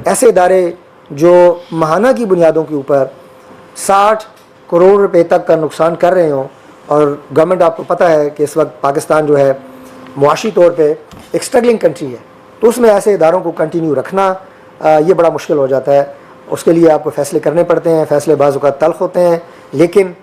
ऐसे इदारे जो माहाना की बुनियादों के ऊपर 60 करोड़ रुपए तक का नुकसान कर रहे हों, और गवर्नमेंट, आपको पता है कि इस वक्त पाकिस्तान जो है मुआशी तौर पे एक स्ट्रगलिंग कंट्री है, तो उसमें ऐसे इदारों को कंटिन्यू रखना ये बड़ा मुश्किल हो जाता है। उसके लिए आपको फ़ैसले करने पड़ते हैं, फ़ैसले बाज़ औक़ात तल्ख़ होते हैं लेकिन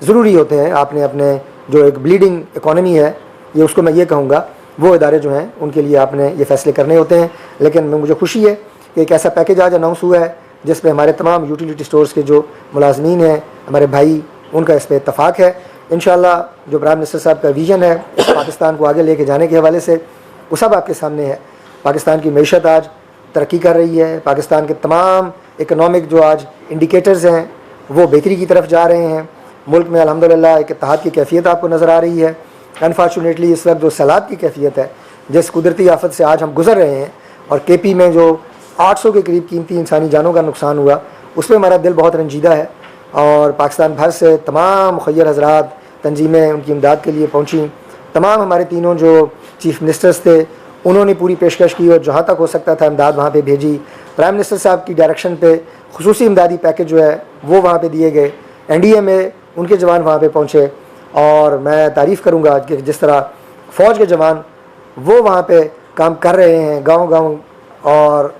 ज़रूरी होते हैं। आपने अपने जो एक ब्लीडिंग इकॉनमी है, ये उसको मैं ये कहूँगा, वो इदारे जो हैं उनके लिए आपने ये फ़ैसले करने होते हैं। लेकिन मुझे खुशी है कि एक ऐसा पैकेज आज अनाउंस हुआ है जिस पे हमारे तमाम यूटिलिटी स्टोर्स के जो मुलाजमीन हैं, हमारे भाई, उनका इस पर इत्तफ़ाक़ है। इंशाअल्लाह जो प्राइम मिनिस्टर साहब का विज़न है इस पाकिस्तान को आगे लेके जाने के हवाले से, वो सब आपके सामने है। पाकिस्तान की मईशत आज तरक्की कर रही है, पाकिस्तान के तमाम इकनॉमिक जो आज इंडिकेटर्स हैं वो बेहतरी की तरफ जा रहे हैं। मुल्क में अल्हम्दुलिल्लाह एक इत्तेहाद की कैफियत आपको नज़र आ रही है। अनफॉर्चुनेटली इस वक्त जो सैलाब की कैफियत है, जिस कुदरती आफत से आज हम गुजर रहे हैं, और KP में जो 800 के करीब कीमती इंसानी जानों का नुकसान हुआ, उस पर हमारा दिल बहुत रंजीदा है। और पाकिस्तान भर से तमाम मुखय्यर हज़रात, तंजीमें उनकी इमदाद के लिए पहुँची। तमाम हमारे तीनों जो चीफ़ मिनिस्टर्स थे उन्होंने पूरी पेशकश की और जहाँ तक हो सकता था इमदाद वहाँ पे भेजी। प्राइम मिनिस्टर साहब की डायरेक्शन पे खुसूसी इमदादी पैकेज जो है वो वहाँ पे दिए गए। NDA में उनके जवान वहाँ पे पहुँचे, और मैं तारीफ़ करूँगा कि जिस तरह फ़ौज के जवान वो वहाँ पे काम कर रहे हैं गाँव-गाँव और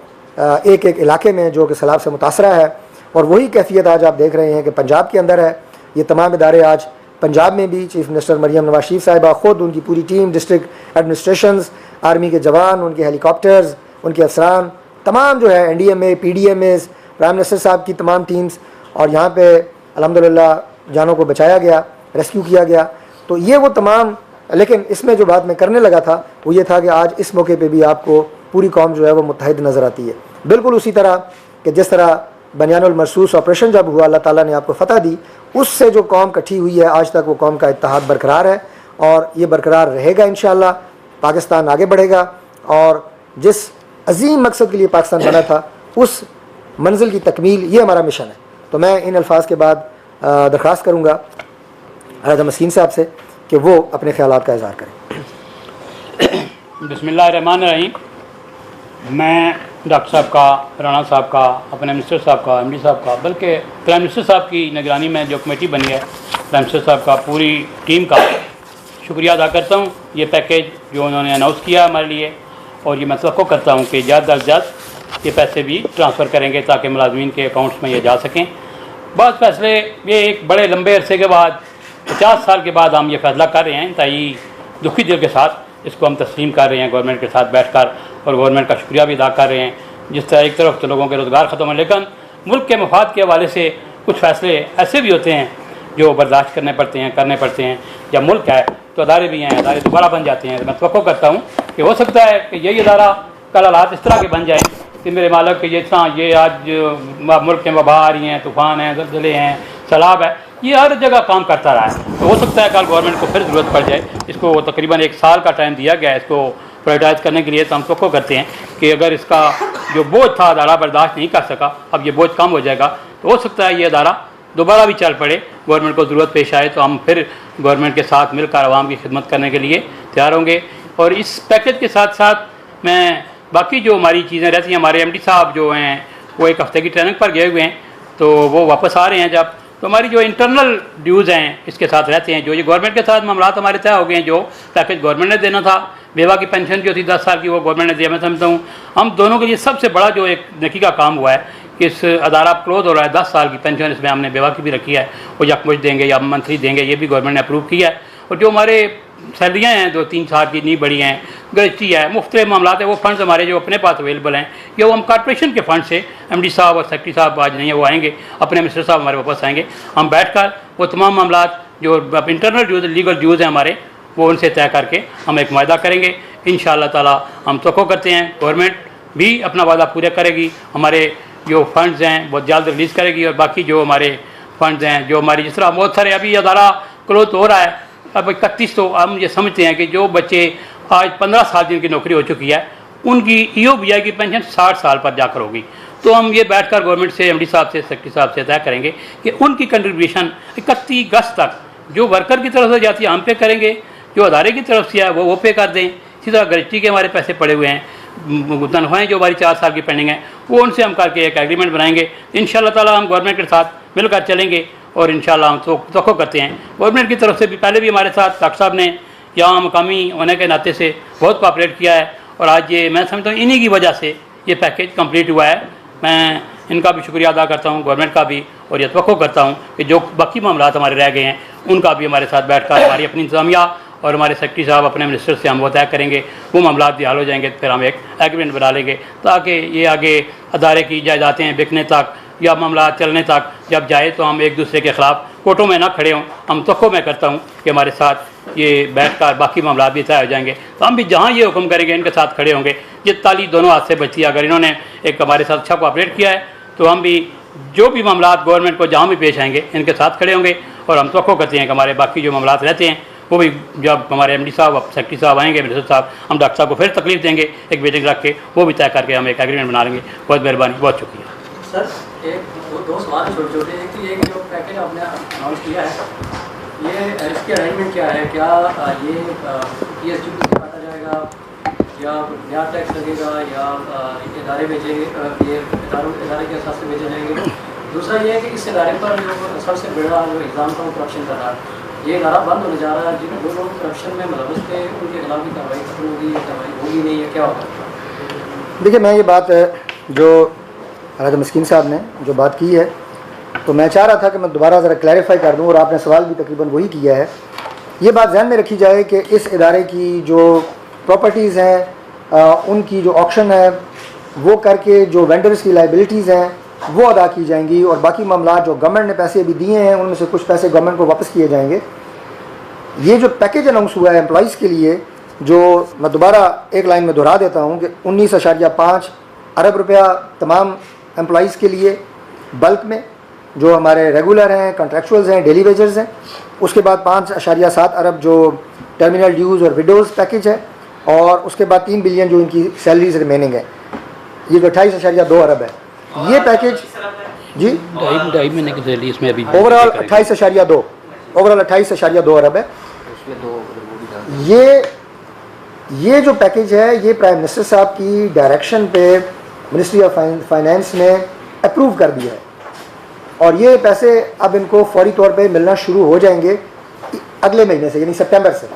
एक एक इलाके में जो कि सैलाब से मुतासरा है। और वही कैफियत आज आप देख रहे हैं कि पंजाब के अंदर है। ये तमाम इदारे आज पंजाब में भी, चीफ़ मिनिस्टर मरियम नवाज शरीफ साहिबा ख़ुद, उनकी पूरी टीम, डिस्ट्रिक्ट एडमिनिस्ट्रेशंस, आर्मी के जवान, उनके हेलीकॉप्टर्स, उनके अफसरान, तमाम जो है NDMA, PDMAs, प्राइम मिनिस्टर साहब की तमाम टीम्स, और यहाँ पे अल्हम्दुलिल्लाह जानों को बचाया गया, रेस्क्यू किया गया। तो ये वो तमाम, लेकिन इसमें जो बात मैं करने लगा था वो ये था कि आज इस मौके पे भी आपको पूरी कौम जो है वो मुत्तहिद नज़र आती है। बिल्कुल उसी तरह कि जिस तरह बनियानुल मरसूस ऑपरेशन जब हुआ, अल्लाह ताला ने आपको फ़तह दी, उससे जो कौम इकट्ठी हुई है आज तक वो कौम का इत्तेहाद बरकरार है, और ये बरकरार रहेगा। इंशाअल्लाह पाकिस्तान आगे बढ़ेगा, और जिस अजीम मकसद के लिए पाकिस्तान बना था उस मंजिल की तकमील, ये हमारा मिशन है। तो मैं इन अल्फाज के बाद दरख्वास्त करूँगा राजा मस्कीन साहब से कि वो अपने ख्यालात का इज़हार करें। बिस्मिल्लाहिर्रहमानिर्रहीम। मैं डॉक्टर साहब का, राणा साहब का, अपने मिनिस्टर साहब का, MD साहब का, बल्कि प्राइम मिनिस्टर साहब की निगरानी में जो कमेटी बनी है, प्राइम मिनिस्टर साहब का, पूरी टीम का शुक्रिया अदा करता हूँ। ये पैकेज जो उन्होंने अनाउंस किया हमारे लिए, और ये मैं तवक्को करता हूँ कि ज़्यादा से ज़्यादा ये पैसे भी ट्रांसफ़र करेंगे ताकि मुलाजमीन के अकाउंट्स में ये जा सकें। बहुत फैसले, ये एक बड़े लंबे अरसे के बाद, 50 साल के बाद हम ये फैसला कर रहे हैं, ताकि दुखी दिल के साथ इसको हम तस्लीम कर रहे हैं गवर्नमेंट के साथ बैठ कर, और गवर्नमेंट का शुक्रिया भी अदा कर रहे हैं। जिस तरह एक तरफ तो लोगों के रोज़गार ख़त्म है, लेकिन मुल्क के मफाद के हवाले से कुछ फ़ैसले ऐसे भी होते हैं जो बर्दाश्त करने पड़ते हैं। जब मुल्क है तो अदारे भी हैं, अदारे दोबारा बन जाते हैं। मैं तवक्को करता हूँ कि हो सकता है कि यही अदारा कल हालात इस तरह के बन जाए कि मेरे मालिक ये आज मुल्क में वबा आ रही हैं, तूफ़ान हैं, ज़लज़ले हैं, सैलाब है, ये हर जगह काम करता रहा है। तो हो सकता है कल गवर्नमेंट को फिर ज़रूरत पड़ जाए। इसको तकरीबन 1 साल का टाइम दिया गया है इसको प्राइवेटाइज करने के लिए। तो हम तवक्को करते हैं कि अगर इसका जो बोझ था अदारा बर्दाश्त नहीं कर सका, अब ये बोझ कम हो जाएगा, तो हो सकता है ये अदारा दोबारा भी चल पड़े, गवर्नमेंट को ज़रूरत पेश आए तो हम फिर गवर्नमेंट के साथ मिलकर आवाम की खिदमत करने के लिए तैयार होंगे। और इस पैकेज के साथ साथ मैं बाकी जो हमारी चीज़ें रहती हैं, हमारे MD साहब जो हैं वो 1 हफ़्ते की ट्रेनिंग पर गए हुए हैं, तो वो वापस आ रहे हैं जब, तो हमारी जो इंटरनल ड्यूज़ हैं इसके साथ रहते हैं। जो ये गवर्नमेंट के साथ मामलात हमारे तय हो गए हैं, जो पैकेज गवर्नमेंट ने देना था, बेवा की पेंशन जो थी 10 साल की, वो गवर्नमेंट ने दिया। मैं समझता हूँ हम दोनों के लिए सबसे बड़ा जो एक नेकी का काम हुआ है कि इस अदारा क्लोज हो रहा है, 10 साल की पेंशन इसमें हमने बेवा की भी रखी है, वो यकमुश्त देंगे या मंथली देंगे, ये भी गवर्नमेंट ने अप्रूव किया है। और जो हमारे सैलरियाँ हैं 2-3 साल की नहीं बढ़ी हैं, ग्रेजुटी है, मुख्तलिफ मामला है, वो फंड्स हमारे जो अपने पास अवेलेबल हैं, या वो हम कॉर्पोरेशन के फंड से, MD साहब और सेक्रेटरी साहब आज नहीं है, वो आएंगे, अपने मिनिस्टर साहब हमारे वापस आएंगे, हम बैठ कर वो तमाम मामला जो इंटरनल ड्यूज़, लीगल ड्यूज़ हैं हमारे, वो उनसे तय करके हम एक वायदा करेंगे। इंशाअल्लाह ताला हम तवक्को करते हैं गवर्नमेंट भी अपना वादा पूरा करेगी, हमारे जो फंड्स हैं बहुत जल्द रिलीज़ करेगी, और बाकी जो हमारे फंड्स हैं, जो हमारी जिस तरह बहुत सारे अभी अदारा क्लोज हो रहा है, अब 31 तो हम ये समझते हैं कि जो बच्चे आज 15 साल जिनकी नौकरी हो चुकी है, उनकी EOBI की पेंशन 60 साल पर जाकर होगी। तो हम ये बैठकर गवर्नमेंट से, MD साहब से, सेक्रेटरी साहब से तय करेंगे कि उनकी कंट्रीब्यूशन 31 अगस्त तक जो वर्कर की तरफ से जाती है हम पे करेंगे, जो अदारे की तरफ से है वो पे कर दें। इसी तरह ग्रेजुटी के हमारे पैसे पड़े हुए हैं, तनख्वाहें जो हमारी 4 साल की पेंडिंग है वो उनसे हम करके एक एग्रीमेंट बनाएंगे। इंशाल्लाह ताला हम गवर्नमेंट के साथ मिलकर चलेंगे और इंशाल्लाह हम तो करते हैं। गवर्नमेंट की तरफ से भी पहले भी हमारे साथ डॉक्टर साहब ने यहाँ मकामी होने के नाते से बहुत कोऑपरेट किया है और आज ये मैं समझता हूँ इन्हीं की वजह से ये पैकेज कंप्लीट हुआ है। मैं इनका भी शुक्रिया अदा करता हूँ, गवर्नमेंट का भी, और ये तवक्को करता हूँ कि जो बाकी मामलात हमारे रह गए हैं उनका भी हमारे साथ बैठकर हमारी अपनी इंतजामिया और हमारे सेक्रेटरी साहब अपने मिनिस्टर से हम वो तय करेंगे, वो मामलात भी हल हो जाएंगे। फिर हम एक एग्रीमेंट बना लेंगे ताकि ये आगे अदारे की जायदादें बिकने तक या मामला चलने तक जब जाए तो हम एक दूसरे के ख़िलाफ़ कोर्टों में ना खड़े हों। हम तवक्को मैं करता हूँ कि हमारे साथ ये बैठकर बाकी मामला भी तय हो जाएंगे, तो हम भी जहाँ ये हुक्म करेंगे इनके साथ खड़े होंगे। ये ताली दोनों हाथ से बचती है। अगर इन्होंने एक हमारे साथ अच्छा कोऑपरेट किया है तो हम भी जो भी मामला गवर्नमेंट को जहाँ भी पेश आएंगे इनके साथ खड़े होंगे। और हम तवक्को करते हैं कि हमारे बाकी जो मामला रहते हैं वो भी जब हमारे एमडी साहब सेक्रेटरी साहब आएंगे, मिनिस्टर साहब, हम डॉक्टर साहब को फिर तकलीफ देंगे, एक मीटिंग रख के वो भी तय करके हम एक एग्रीमेंट बना लेंगे। बहुत मेहरबानी, बहुत शुक्रिया सर। एक दो सवाल छोटे छोटे हैं कि ये जो पैकेज आपने अनाउंस किया है ये इसकी अरेंजमेंट क्या है? क्या ये PSDB से काटा जाएगा या नया टैक्स लगेगा या इदारे भेजेंगे, ये इदारे के हिसाब से भेजे जाएंगे? दूसरा ये है कि इस इदारे पर जो सबसे बड़ा जो एग्ज़ाम का करप्शन कर रहा है, ये इदारा बंद होने जा रहा है, जिन जो लोग करप्शन में मुलव्वस थे उनके खिलाफ भी कार्रवाई खत्म होगी या कार्रवाई होगी नहीं है, क्या होगा? देखिए, मैं ये बात जो हालांकि मस्कीन साहब ने जो बात की है तो मैं चाह रहा था कि मैं दोबारा ज़रा क्लैरिफाई कर दूं, और आपने सवाल भी तकरीबन वही किया है। ये बात ध्यान में रखी जाए कि इस इदारे की जो प्रॉपर्टीज़ हैं उनकी जो ऑक्शन है वो करके जो वेंडर्स की लाइबिलिटीज़ हैं वो अदा की जाएंगी, और बाकी मामला जो गवर्नमेंट ने पैसे अभी दिए हैं उनमें से कुछ पैसे गवर्नमेंट को वापस किए जाएंगे। ये जो पैकेज अनाउंस हुआ है एम्प्लॉइज़ के लिए, जो मैं दोबारा एक लाइन में दोहरा देता हूँ कि 19.5 अरब रुपया तमाम एम्प्लॉइज़ के लिए बल्क में, जो हमारे रेगुलर हैं, कॉन्ट्रैक्चुअल्स हैं, डेली वेजर्स हैं। उसके बाद 5.7 अरब जो टर्मिनल ड्यूज़ और विडोज़ पैकेज है, और उसके बाद 3 बिलियन जो इनकी सैलरीज रिमेनिंग है, ये जो 28.2 अरब है ये पैकेज जी 2.5 महीने की सैलरी इसमें अभी ओवरऑल 28.2 अरब है। ये जो पैकेज है ये प्राइम मिनिस्टर साहब की डायरेक्शन पे मिनिस्ट्री ऑफ फाइनेंस ने अप्रूव कर दिया है, और ये पैसे अब इनको फौरी तौर पे मिलना शुरू हो जाएंगे अगले महीने से, यानी सितंबर से।